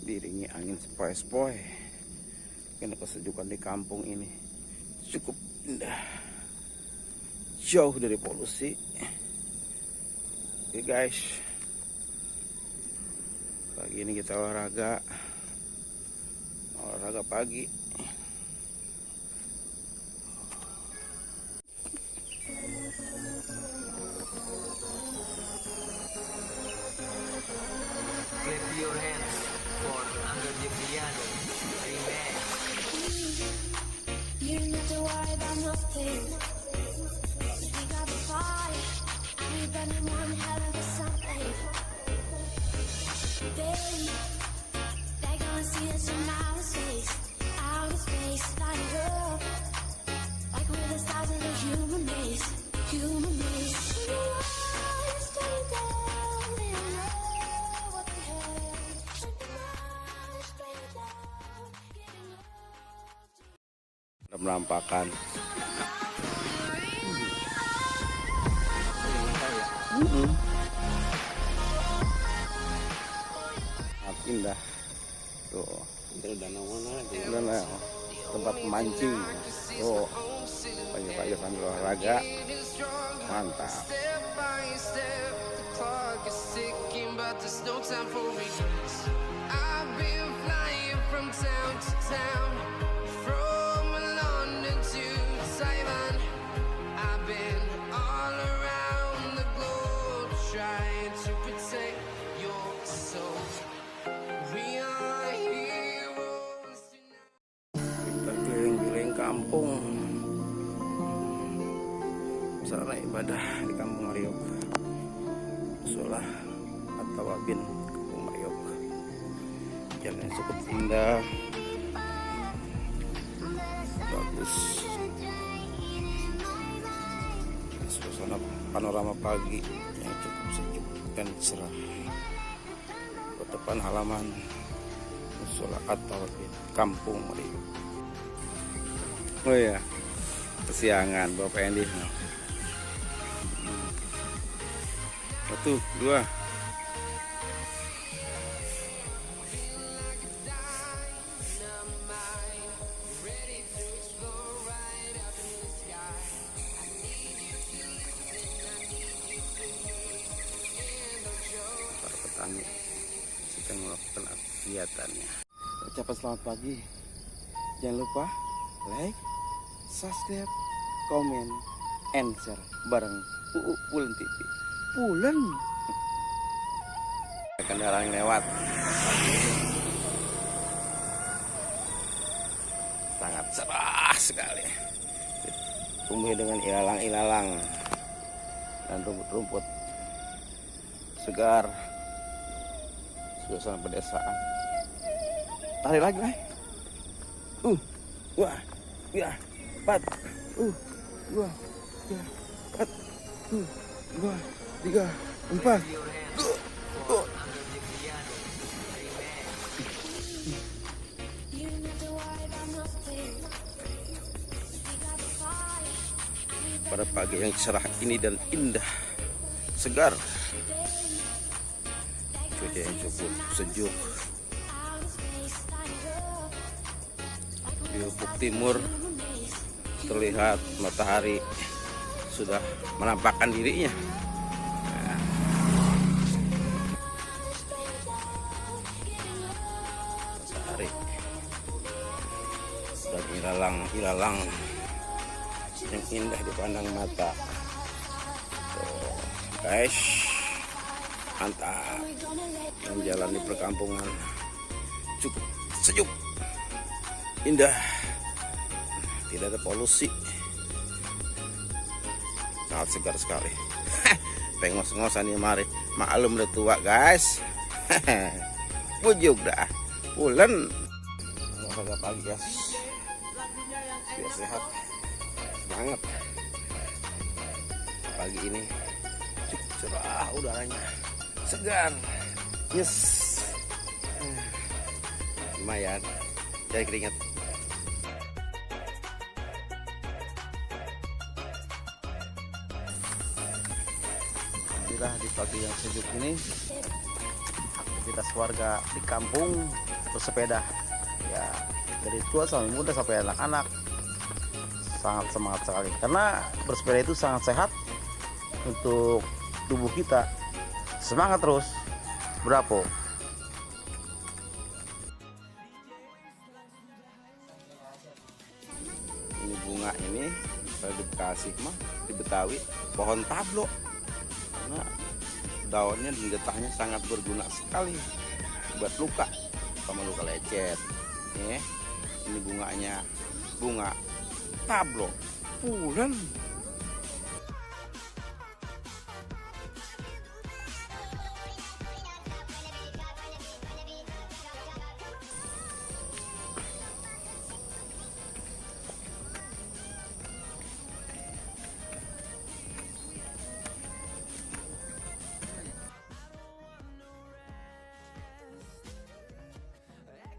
diiringi angin sepoi-sepoi. Karena kesejukan di kampung ini cukup indah, jauh dari polusi. Oke guys, pagi ini kita olahraga pagi. Clap your hands for under the piano. Amen. You don't have to worry about nothing. We got the fire, and we burning one hell of a something. They gonna see us from outer space, light it up, like we're the stars of the human race, human race. In the light, stay down, they don't know what the hell. In the light, stay down, getting up. Menampakkan indah tuh, danau tempat mancing tuh, pagi-pagi sambil olahraga mantap. Kampung sarana ibadah di Kampung Mariok, Musola atau Wabin Kampung Mariok. Jalan cukup indah, bagus, suasana panorama pagi yang cukup sejuk dan cerah. Depan halaman Musola atau Wabin Kampung Mariok. Oh ya, kesiangan Bapak Endi. Satu, dua. Para petani sedang melakukan kegiatannya. Ucapan selamat pagi. Jangan lupa like, subscribe, komen, and share bareng UU Pulen TV. Pulen. Kendaraan yang lewat sangat cerah sekali. Tumbuh dengan ilalang-ilalang dan rumput-rumput segar. Suasana pedesaan. Tarik lagi, wah. Ya, 4, 2, 4, 2, 3, 4. Pada pagi yang cerah ini dan indah, segar, cuaca yang cukup sejuk. Di ufuk timur terlihat matahari sudah menampakkan dirinya. Matahari dan ilalang yang indah dipandang mata. Tuh, guys, mantap. Dan jalan di perkampungan cukup sejuk, indah, tidak ada polusi, sangat segar sekali. Pengos-ngosan nih mari, maklum udah tua guys. Bujuk dah, pulen. Olahraga pagi guys, biar sehat banget. Pagi ini cukup cerah, udaranya segar, yes, lumayan, jadi keringat. Alhamdulillah di pagi yang sejuk ini aktivitas warga di kampung bersepeda ya, dari tua sampai muda sampai anak-anak sangat semangat sekali karena bersepeda itu sangat sehat untuk tubuh kita. Semangat terus, bravo. Ini bunga ini kalau di Bekasi mah, di Betawi pohon tablo, karena daunnya dan getahnya sangat berguna sekali buat luka, sama luka lecet. Ini bunganya bunga tablo, pulen.